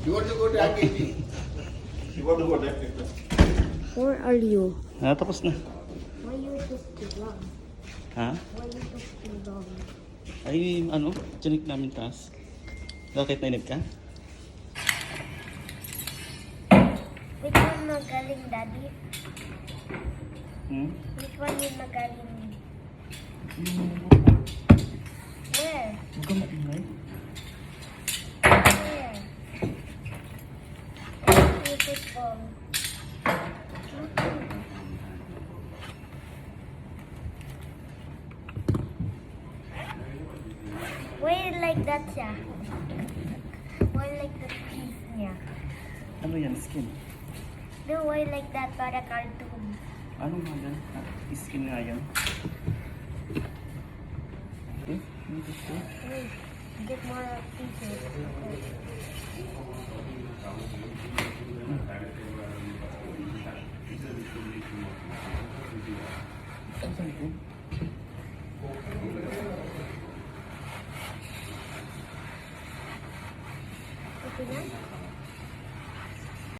You want to go to activity? You want to go to activity? Where are you? Tapos na. Why you took too long? Ha? Why you took too long? Ay, ano? Chinik namin taas. Bakit nainip ka? Which one magaling, Daddy? Hmm? Which one yung magaling? Where? Huwag ka maingay. Where? Beautiful. Why like that siya? Why like the piece niya? Ano yan? Skin? No, why like that para cartoon? Ano nga yan? Skin nga yan. Okay. Wait, get more pieces. Saan ito? Okay na?